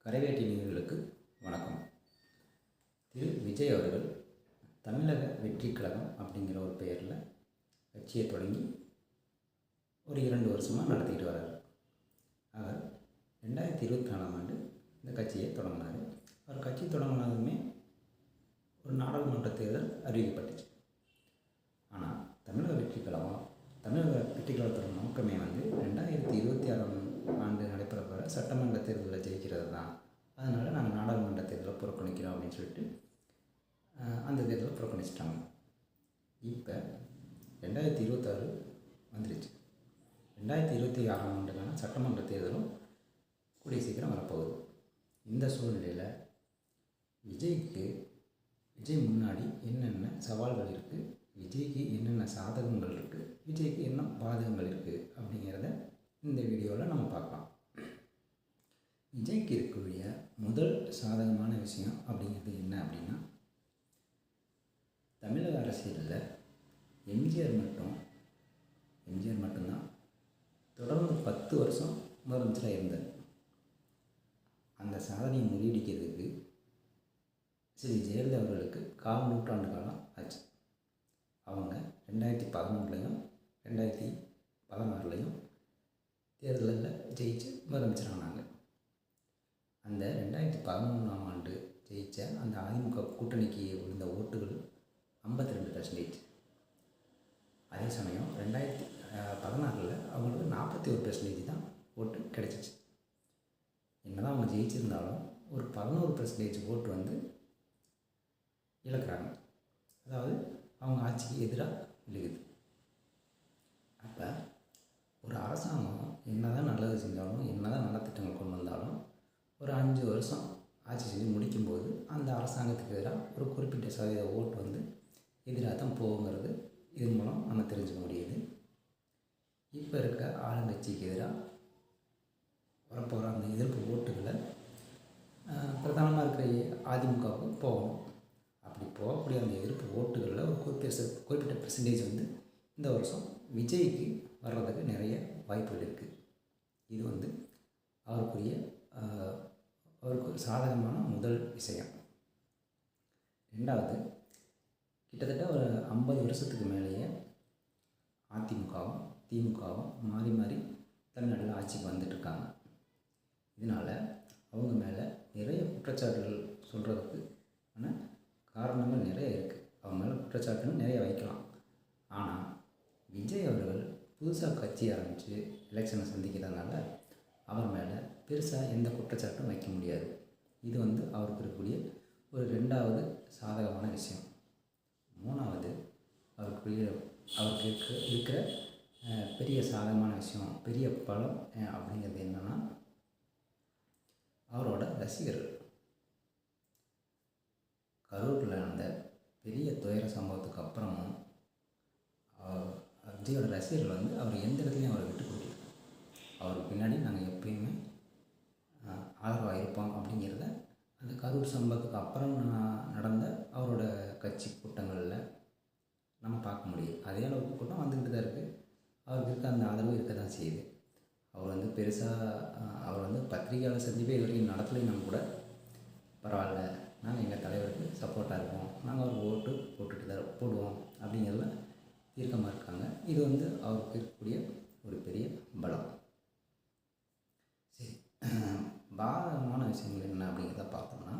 கரைவேட்டி நேயர்களுக்கு வணக்கம். திரு விஜய் அவர்கள் தமிழக வெற்றிக் கழகம் அப்படிங்கிற ஒரு பெயரில் கட்சியை தொடங்கி ஒரு 2 வருஷமாக நடத்திக்கிட்டு வர்றார். அவர் 2024ஆம் ஆண்டு இந்த கட்சியை தொடங்கினார். அவர் கட்சி தொடங்கினதுமே ஒரு நாடாளுமன்ற தேர்தல் அறிவிக்கப்பட்டுச்சு. ஆனால் தமிழக வெற்றிக் கழகத்தோட நோக்கமே 2026ஆம் ஆண்டு நடைபெறப்போகிற சட்டமன்ற தேர்தலில் ஜெயிக்கிறது தான். அதனால் நாங்கள் நாடாளுமன்ற தேர்தலை புறக்கணிக்கிறோம் அப்படின்னு சொல்லிட்டு அந்த தேர்தலை புறக்கணிச்சிட்டாங்க. இப்போ 2026 வந்துடுச்சு. 2026ஆம் ஆண்டுக்கான சட்டமன்ற தேர்தலும் கூடிய சீக்கிரம் வரப்போகுது. இந்த சூழ்நிலையில் விஜய் முன்னாடி என்னென்ன சவால்கள் இருக்குது, விஜய்க்கு என்னென்ன சாதகங்கள் இருக்குது, விஜய்க்கு என்ன பாதகங்கள் இருக்குது அப்படிங்கிறத இந்த வீடியோவில் நம்ம பார்க்கலாம். விஜய்க்கு இருக்கக்கூடிய முதல் சாதகமான விஷயம் அப்படிங்கிறது என்ன அப்படின்னா, தமிழக அரசியலில் எம்ஜிஆர் மட்டும்தான் தொடர்ந்து 10 வருஷம் முதலமைச்சராக இருந்தார். அந்த சாதனையை முறியடிக்கிறதுக்கு ஸ்ரீ ஜெயலலிதா அவர்களுக்கு 1/4 நூற்றாண்டு காலம் ஆச்சு. அவங்க 2011லையும் 2016லையும் தேர்தலில் ஜெயிச்சு முதலமைச்சரானாங்க. அந்த 2011ஆம் ஆண்டு ஜெயித்த அந்த அதிமுக கூட்டணிக்கு விழுந்த ஓட்டுகள் 52%. அதே சமயம் 2016 அவங்களுக்கு 41% தான் ஓட்டு கிடைச்சிச்சு. என்னதான் அவங்க ஜெயிச்சிருந்தாலும் ஒரு 11% ஓட்டு இழக்கிறாங்க. அதாவது அவங்க ஆட்சிக்கு எதிராக விழுகுது. அப்போ ஒரு அரசாங்கம் என்னதான் நல்லது செஞ்சாலும், என்னதான் நலத்திட்டங்கள் கொண்டு வந்தாலும், ஒரு 5 வருஷம் ஆட்சி செஞ்சு முடிக்கும்போது அந்த அரசாங்கத்துக்கு எதிராக ஒரு குறிப்பிட்ட சதவீத ஓட்டு எதிராக தான் போகுங்கிறது இதன் மூலம் நம்ம தெரிஞ்சுக்க முடியுது. இப்போ இருக்க ஆளுங்கட்சிக்கு எதிராக வரப்போகிற அந்த எதிர்ப்பு ஓட்டுகளை பிரதானமாக இருக்கிற அதிமுகவுக்கு போகணும். அப்படி போகக்கூடிய அந்த எதிர்ப்பு ஓட்டுகளில் ஒரு குறிப்பிட்ட பெர்சன்டேஜ் இந்த வருஷம் விஜய்க்கு வர்றதுக்கு நிறைய வாய்ப்புகள் இருக்குது. இது அவருக்கு சாதகமான முதல் விஷயம். ரெண்டாவது, கிட்டத்தட்ட ஒரு 50 வருஷத்துக்கு மேலேயே அதிமுகவும் திமுகவும் மாறி மாறி தமிழ்நாட்டில் ஆட்சிக்கு வந்துட்டுருக்காங்க. இதனால் அவங்க மேலே நிறைய குற்றச்சாட்டுகள் சொல்கிறதுக்கு காரணங்கள் நிறைய இருக்குது. அவங்க மேலே குற்றச்சாட்டுகள் நிறைய வைக்கலாம். ஆனால் விஜய் அவர்கள் புதுசாக கட்சி ஆரம்பித்து எலெக்ஷனை சந்திக்கிறதுனால அவர் மேலே பெருசாக எந்த குற்றச்சாட்டும் வைக்க முடியாது. இது அவருக்கு இருக்கக்கூடிய ஒரு 2வது சாதகமான விஷயம். 3வது, அவருக்கு இருக்கிற பெரிய சாதகமான விஷயம், பெரிய பலம் அப்படிங்கிறது என்னென்னா, அவரோட ரசிகர்கள். கரூரில் நடந்த பெரிய துயர சம்பவத்துக்கு அப்புறமும் விஜயோட ரசிகர்கள் அவர் எந்த இடத்துலையும் அவரை விட்டு கொடுக்கல. அவருக்கு பின்னாடி நாங்கள் எப்பயுமே ஆதரவாக இருப்போம் அப்படிங்கிறத அந்த கரூர் சம்பவத்துக்கு அப்புறம் நடந்த அவரோட கட்சி கூட்டங்களில் நம்ம பார்க்க முடியும். அதே அளவுக்கு கூட்டம் வந்துக்கிட்டு தான் இருக்குது. அவருக்கு இருக்க அந்த ஆதரவு இருக்க தான் செய்யுது. அவர் பெருசாக அவர் பத்திரிகையாளர் சந்திப்பே இது வரைக்கும் நடத்தலைன்னா கூட பரவாயில்ல, நாங்கள் எங்கள் தலைவருக்கு சப்போர்ட்டாக இருக்கோம், நாங்கள் அவருக்கு ஓட்டு போடுவோம் அப்படிங்கிறதுல தீர்க்கமாக இருக்காங்க. இது அவருக்கு இருக்கக்கூடிய ஒரு பெரிய பலம். சரி, பாதகமான விஷயங்கள் என்ன அப்படிங்கிறத பார்த்தோம்னா,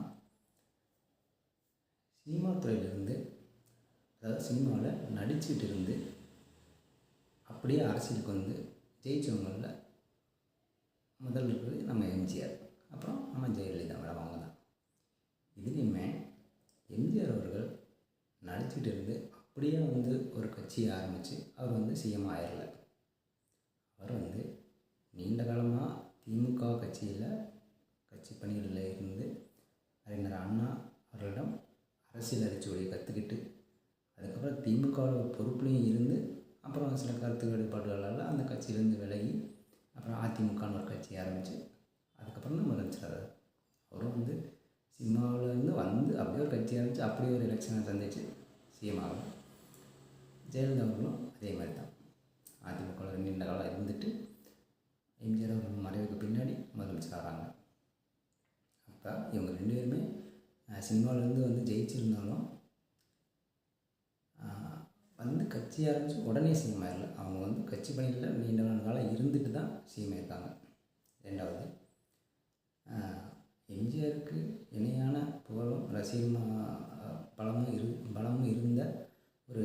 சினிமா துறையிலிருந்து, அதாவது சினிமாவில் நடிச்சுட்டு இருந்து அப்படியே அரசியலுக்கு ஜெயித்தவங்களில் முதல் இருக்கிறது நம்ம எம்ஜிஆர், அப்புறம் நம்ம ஜெயலலிதா மேடம். அவங்க தான். இதுலேயுமே எம்ஜிஆர் அவர்கள் நடிச்சுட்டு இருந்து அப்படியே ஒரு கட்சியை ஆரம்பித்து அவர் சிஎம் ஆயிடல. அவர் நீண்ட காலமாக திமுக கட்சி பணிகளில் இருந்து அறிஞர் அண்ணா அவர்களிடம் அரசியல் அரிச்சுவடியை கற்றுக்கிட்டு, அதுக்கப்புறம் திமுகவில் ஒரு பொறுப்புலையும் இருந்து, அப்புறம் சில கருத்து வேறுபாடுகளால் அந்த கட்சியிலேருந்து விலகி, அப்புறம் அதிமுகன்னு ஒரு கட்சி ஆரம்பித்து அதுக்கப்புறம் தான் முதலமைச்சர். அவரும் சினிமாவிலேருந்து அப்படியே ஒரு கட்சி ஆரம்பித்து அப்படியே ஒரு எலெக்ஷனை சந்தித்து சிஎம் ஆகும். ஜெயலலிதா அவர்களும் அதே மாதிரி தான் அதிமுகவில் நீண்ட காலம் இருந்துட்டு எம்ஜிஆர் அவர்கள் மறைவுக்கு பின்னாடி முதலமைச்சர் ஆகிறாங்க. அப்போ இவங்க 2 பேருமே சினிமாவிலேருந்து வந்து ஜெயிச்சிருந்தாலும் வந்து கட்சி ஆரம்பித்து உடனே சிஎம் ஆயிடல. அவங்க வந்து கட்சி பணியில் நீண்ட நாள் காலம் இருந்துட்டு தான் சிஎம் ஆயிருக்காங்க. 2வது எம்ஜிஆருக்கு இணையான புகழும் பலமும் இருந்த ஒரு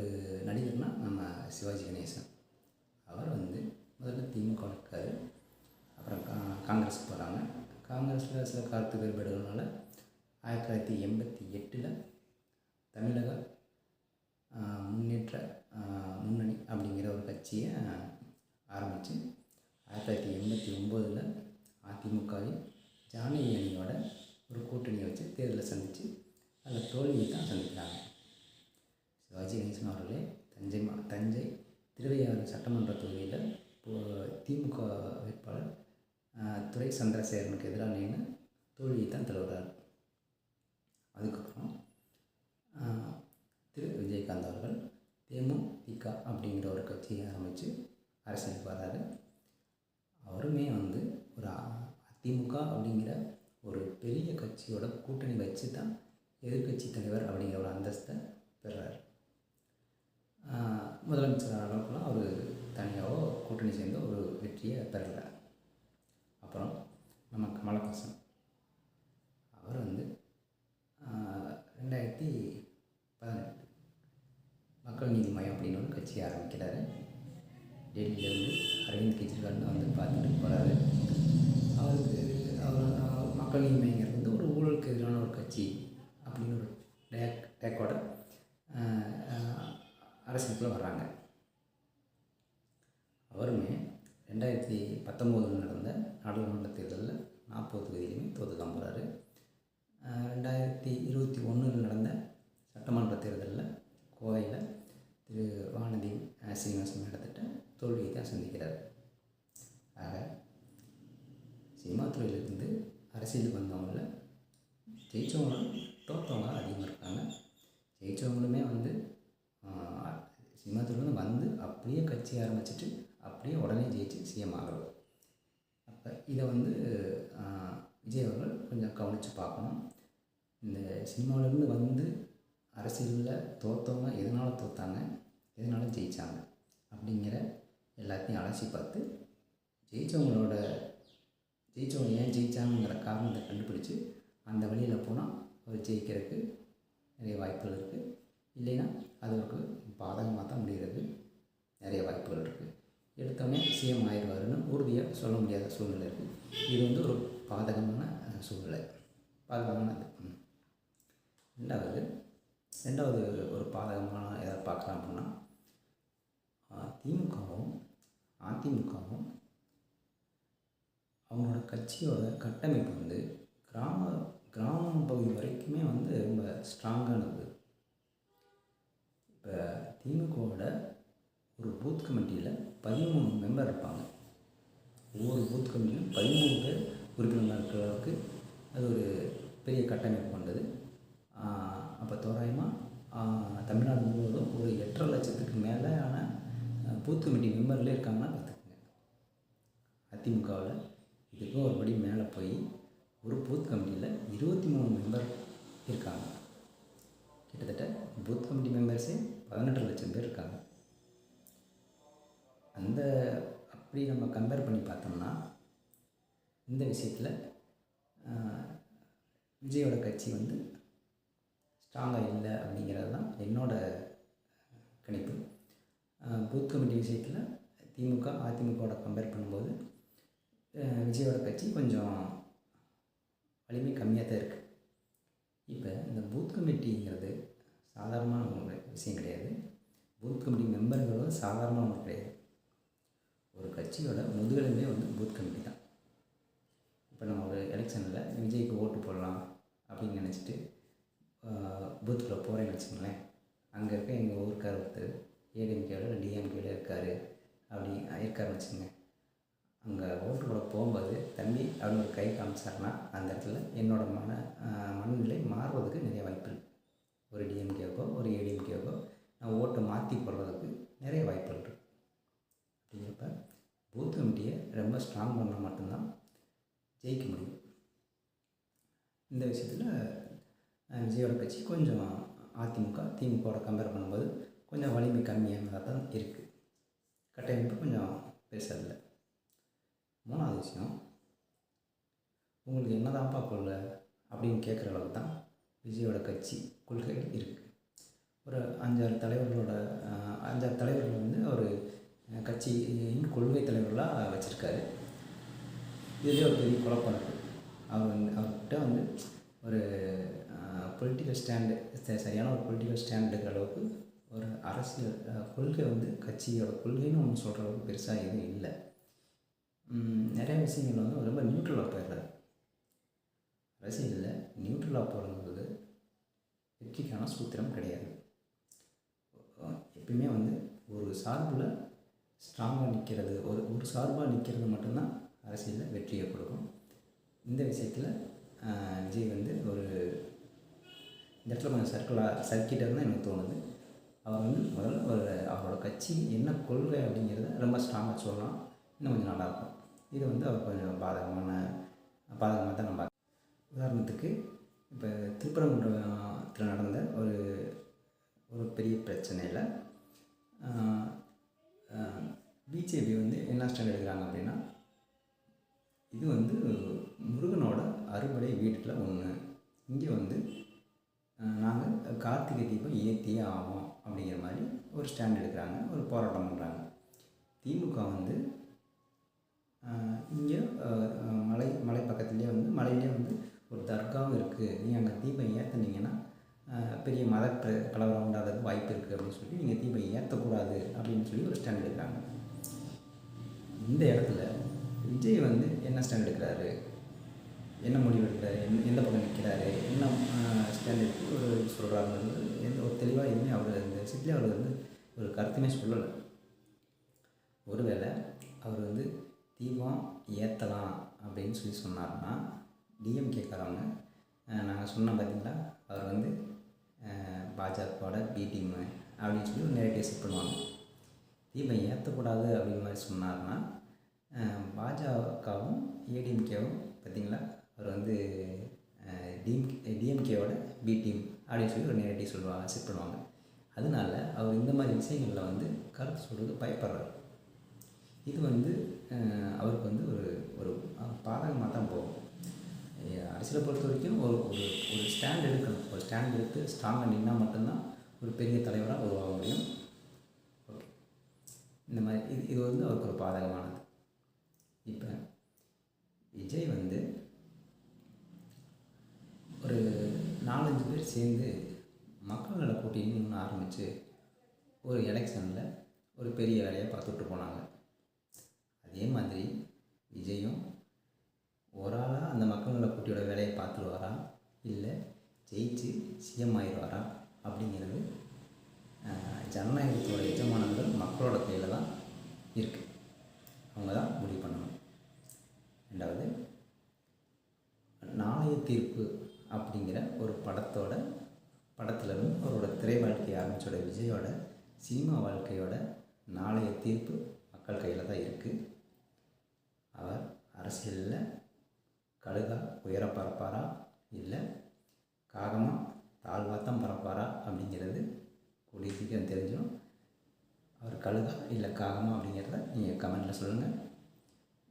நடிகர்னால் நம்ம சிவாஜி கணேசன். அவர் வந்து முதல்ல திமுக இருக்கார், அப்புறம் காங்கிரஸுக்கு போகிறாங்க. காங்கிரஸில் சில கருத்து வேறுபாடுகள்னால 1988 தமிழக முன்னேற்ற முன்னணி அப்படிங்கிற ஒரு கட்சியை ஆரம்பித்து 1989 அதிமுகவில் ஜானகி அணியோட ஒரு கூட்டணியை வச்சு தேர்தலை சந்தித்து அதில் தோல்வியை தான் சந்திக்கிறாங்க. சிவாஜி கணேசன் அவர்களே தஞ்சை திருவையாறு சட்டமன்ற தொகுதியில் திமுக வேட்பாளர் துரை சந்திரசேகரனுக்கு எதிராக நின்று தோல்வியை தான் தழுவுறார். அதுக்கப்புறம் திரு விஜயகாந்த் அவர்கள் தேமுதிக அப்படிங்கிற ஒரு கட்சியை ஆரம்பித்து அரசியலுக்கு வர்றாரு. அவருமே வந்து ஒரு அதிமுக அப்படிங்கிற ஒரு பெரிய கட்சியோட கூட்டணி வச்சு தான் எதிர்கட்சி தலைவர் அப்படிங்கிற ஒரு அந்தஸ்தை பெறுறார். முதலமைச்சர் அளவுக்குலாம் அவர் தனியாகவோ கூட்டணி சேர்ந்து ஒரு வெற்றியை பெறலை. அப்புறம் நம்ம கமலஹாசன் அவர் வந்து 2018 மக்கள் நீதி மையம் அப்படின்னு ஒரு கட்சியை ஆரம்பிக்கிறாரு. டெல்லியிலேருந்து அரவிந்த் கெஜ்ரிவால் வந்து பார்த்துட்டு போகிறாரு. அவர் மக்கள் நீதி மையங்கிறது வந்து ஒரு ஊழலுக்கு எதிரான ஒரு கட்சி அப்படின்னு ஒரு டேக்கோட அரசியலுக்குள்ளே வர்றாங்க. அவருமே 2019 நடந்த நாடாளுமன்ற தேர்தலில் 40 தொகுதியிலுமே தோற்று தான் போகிறாரு. 2021 நடந்த சட்டமன்ற தேர்தலில் கோவையில் திரு வானதி சீனிவாசன் நடத்திட்ட தோல்வியை தான் சந்திக்கிறார். ஆக சினிமா துறையிலிருந்து அரசியலுக்கு வந்தவங்கள ஜெயித்தவங்களும் தோற்றவங்க அதிகமாக இருக்காங்க. ஜெயித்தவங்களுமே வந்து சினிமா துறையிலேருந்து வந்து அப்படியே கட்சி ஆரம்பிச்சிட்டு அப்படியே உடனே ஜெயிச்சு சிஎம் ஆகிறது. அப்போ இதை வந்து விஜய் அவர்கள் கொஞ்சம் கவனித்து பார்க்கணும். இந்த சினிமாவிலேருந்து வந்து அரசியலில் தோற்றவங்க எதனால் தோற்றாங்க, எதனால் ஜெயித்தாங்க அப்படிங்கிற எல்லாத்தையும் அலசி பார்த்து ஜெயித்தவங்க ஏன் ஜெயித்தாங்கிற காரணத்தை கண்டுபிடிச்சி அந்த வழியில் போனால் அவர் ஜெயிக்கிறதுக்கு நிறைய வாய்ப்புகள் இருக்குது. இல்லைன்னா அது ஒரு பாதகமாக தான் முடிகிறது நிறைய வாய்ப்புகள் இருக்குது. எடுத்தோடனே சிஎம் ஆயிடுவாருன்னு உறுதியாக சொல்ல முடியாத சூழ்நிலை இருக்குது. இது வந்து ஒரு பாதகமான சூழ்நிலை, பாதகமானது. ரெண்டாவது ஒரு பாதகமான எதாவது பார்க்கலாம் அப்படின்னா திமுகவும் அதிமுகவும் அவங்களோட கட்சியோட கட்டமைப்பு வந்து கிராம பகுதி வரைக்குமே வந்து ரொம்ப ஸ்ட்ராங்கானது. இப்போ திமுகவோட ஒரு பூத் கமிட்டியில் 13 மெம்பர் இருப்பாங்க. ஒவ்வொரு பூத் கமிட்டியும் 13 பேர் உறுப்பினர்கள் இருக்கிற அளவுக்கு அது ஒரு பெரிய கட்டமைப்பு கொண்டது. அப்போ தோராயமாக தமிழ்நாடு முழுவதும் ஒரு 8.5 லட்சத்துக்கு மேலான பூத் கமிட்டி மெம்பர்லேயே இருக்காங்கன்னா பார்த்துக்கோங்க. அதிமுகவில் இதுக்கும் ஒரு படி மேலே போய் ஒரு பூத் கமிட்டியில் 23 மெம்பர் இருக்காங்க. கிட்டத்தட்ட பூத் கமிட்டி மெம்பர்ஸே 18 லட்சம் பேர் இருக்காங்க. அப்படி நம்ம கம்பேர் பண்ணி பார்த்தோம்னா இந்த விஷயத்தில் விஜயோட கட்சி வந்து ஸ்ட்ராங்காக இல்லை அப்படிங்கிறது தான் என்னோடய கணிப்பு. பூத் கமிட்டி விஷயத்தில் திமுக அதிமுகவோட கம்பேர் பண்ணும்போது விஜயோட கட்சி கொஞ்சம் வலிமை கம்மியாக தான் இருக்குது. இப்போ இந்த பூத் கமிட்டிங்கிறது சாதாரணமான ஒரு விஷயம் கிடையாது. பூத் கமிட்டி மெம்பர்களும் சாதாரணமான ஒன்று கிடையாது. ஒரு கட்சியோட முதுகெலும்பே வந்து பூத் கமிட்டி தான். இப்போ நம்ம ஒரு எலெக்ஷனில் விஜய்க்கு ஓட்டு போடலாம் அப்படின்னு நினச்சிட்டு பூத்துக்குள்ளே போகிறேன்னு வச்சுக்கோங்களேன். அங்கே இருக்க எங்கள் ஊருக்கார் ஒருத்தர் ஏடிஎம்கேவில் இல்லை டிஎம்கேவில் இருக்காருன்னு வச்சுக்கோங்க. அங்கே ஓட்டு போட போகும்போது தம்பி அப்படின்னு ஒரு கை காமிச்சாருன்னா அந்த இடத்துல என்னோடய மனநிலை மாறுவதற்கு நிறைய வாய்ப்பு இருக்குது. ஒரு டிஎம்கேவுக்கோ ஒரு ஏடிஎம்கேவுக்கோ நான் ஓட்டை மாற்றி போடுறதுக்கு நிறைய வாய்ப்புகள் இருக்குது. அப்படிங்கிறப்ப பூத் கமிட்டியை ரொம்ப ஸ்ட்ராங் பண்ணால் மட்டும்தான் ஜெயிக்க முடியும். இந்த விஷயத்தில் விஜயோட கட்சி கொஞ்சம் திமுகவோட கம்பேர் பண்ணும்போது கொஞ்சம் வலிமை கம்மியானதாக தான் இருக்குது. கட்டமைப்பு கொஞ்சம் பெருசாக இல்லை. 3வது விஷயம், உங்களுக்கு என்னதான்ப்பா கொள்கை அப்படின்னு கேட்குற அளவுக்கு தான் விஜயோட கட்சி கொள்கைகள் இருக்குது. ஒரு 5-6 தலைவர்கள் வந்து அவர் கட்சியின் கொள்கை தலைவர்களாக வச்சுருக்காரு. இதுலேயே ஒரு பெரிய குழப்பம் இருக்குது. அவர்கிட்ட வந்து ஒரு பொலிட்டிக்கல் ஸ்டாண்டு, சரியான ஒரு பொலிட்டிக்கல் ஸ்டாண்ட் எடுக்கிற அளவுக்கு ஒரு அரசியல் கொள்கை வந்து கட்சியோட கொள்கைன்னு ஒன்று சொல்கிற அளவுக்கு பெருசாக எதுவும் இல்லை. நிறைய விஷயங்கள் வந்து ரொம்ப நியூட்ரலாக போயிடுறாரு. அரசியலில் நியூட்ரலாக போகிறது வெற்றிக்கான சூத்திரம் கிடையாது. எப்பயுமே வந்து ஒரு சார்பில் ஸ்ட்ராங்காக நிற்கிறது, ஒரு சார்பாக நிற்கிறது மட்டும்தான் அரசியலில் வெற்றியை கொடுக்கும். இந்த விஷயத்தில் விஜய் வந்து இந்த இடத்துல கொஞ்சம் சர்க்கிட்டாக தான் எனக்கு தோணுது. அவர் வந்து முதல்ல அவரோட கட்சி என்ன கொள்கை அப்படிங்கிறத ரொம்ப ஸ்ட்ராங்காக சொல்லலாம், இன்னும் கொஞ்சம் நல்லாயிருக்கும். இது வந்து அவர் கொஞ்சம் பாதகமாக தான் நம்ம. உதாரணத்துக்கு இப்போ திருப்பரங்குன்றத்தில் நடந்த ஒரு பெரிய பிரச்சனையில் பிஜேபி வந்து என்ன ஸ்டாண்ட் எடுக்கிறாங்க அப்படின்னா, இது வந்து முருகனோட அறுபடை வீட்டில் ஒன்று, இங்கே வந்து நாங்கள் கார்த்திகை தீபம் ஏற்றியே ஆகும் அப்படிங்கிற மாதிரி ஒரு ஸ்டாண்ட் எடுக்கிறாங்க, ஒரு போராட்டம் பண்ணுறாங்க. திமுக வந்து இங்கே மலை பக்கத்துலேயே வந்து மலையிலே வந்து ஒரு தர்காவும் இருக்குது, நீங்கள் அங்கே தீபம் ஏற்றுனீங்கன்னா பெரிய கலவரம் உண்டாகிறதுக்கு வாய்ப்பு இருக்குது அப்படின்னு சொல்லி நீங்கள் தீபம் ஏற்றக்கூடாது அப்படின்னு சொல்லி ஒரு ஸ்டாண்ட் எடுக்கிறாங்க. இந்த இடத்துல விஜய் வந்து என்ன ஸ்டாண்ட் எடுக்கிறாரு, என்ன முடிவு எடுக்கிறாரு, எந்த பக்கம் நிற்கிறாரு, என்ன ஸ்டாண்ட் எடுத்து ஒரு சொல்கிறாருன்றது எந்த ஒரு தெளிவாக எதுவுமே அவர் இந்த சிட்டில் அவர் வந்து ஒரு கருத்துமே சொல்லலை. ஒருவேளை அவர் வந்து தீபம் ஏற்றலாம் அப்படின்னு சொல்லி சொன்னார்னா, டிஎம்கேக்காரவங்க நாங்கள் சொன்னோம் பார்த்தீங்களா, அவர் வந்து பாஜகவோட பி டீம் அப்படின்னு சொல்லி ஒரு நெரேட்டிவ் செட் பண்ணுவாங்க. தீபம் ஏற்றக்கூடாது அப்படிங்கிற மாதிரி சொன்னார்னா, பாஜகவும் ஏடிஎம்கேவும் பார்த்தீங்களா, அவர் வந்து டிஎம்கேவோட பி டீம் அப்படின்னு சொல்லி ஒரு நெரேட்டிவ் செட் பண்ணுவாங்க. அதனால அவர் இந்த மாதிரி விஷயங்களில் வந்து கருத்து சொல்கிறது பயப்படுறாரு. இது வந்து அவருக்கு வந்து ஒரு பாதகமாக தான் போகும். அரசியலை பொறுத்த வரைக்கும் ஒரு ஸ்டாண்ட் எடுக்கணும். ஒரு ஸ்டாண்ட் எடுத்து ஸ்ட்ராங்காக நின்னால் மட்டும்தான் ஒரு பெரிய தலைவராக உருவாக முடியும். ஓகே, இந்த மாதிரி இது வந்து அவருக்கு ஒரு பாதகமானது. இப்போ விஜய் வந்து ஒரு 4-5 பேர் சேர்ந்து மக்கள் நல கூட்டணின்னு ஒன்று ஆரம்பித்து ஒரு எலெக்ஷனில் ஒரு பெரிய வேலையை பார்த்துட்டு போனாங்க. அதே மாதிரி விஜயும் ஒரு ஆளாக அந்த மக்கள் நல கூட்டணியோட வேலையை பார்த்துருவாரா, இல்லை ஜெயிச்சு சிஎம் ஆயிடுவாரா அப்படிங்கிறது ஜனநாயகத்தோட எஜமானங்கள் மக்களோட கையில் தான் இருக்குது. அவங்க தான் முடிவு பண்ணணும். 2வது, நாளைய தீர்ப்பு அப்படிங்கிற ஒரு படத்துலேருந்து அவரோட திரை வாழ்க்கையை ஆரம்பித்தோட விஜயோட சினிமா வாழ்க்கையோட நாளைய தீர்ப்பு மக்கள் கையில் தான் இருக்குது. அவர் அரசியலில் கழுகா உயர பரப்பாரா, இல்லை காகமாக தாழ்வாத்தான் பரப்பாரா அப்படிங்கிறது கூடிய சீக்கிரம் தெரிஞ்சிடும். அவர் கழுகா இல்லை காகமா அப்படிங்கிறத நீங்கள் கமெண்ட்டில் சொல்லுங்கள்.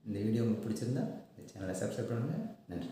இந்த வீடியோ உங்களுக்கு பிடிச்சிருந்தா இந்த சேனலை சப்ஸ்கிரைப் பண்ணுங்கள். நன்றி.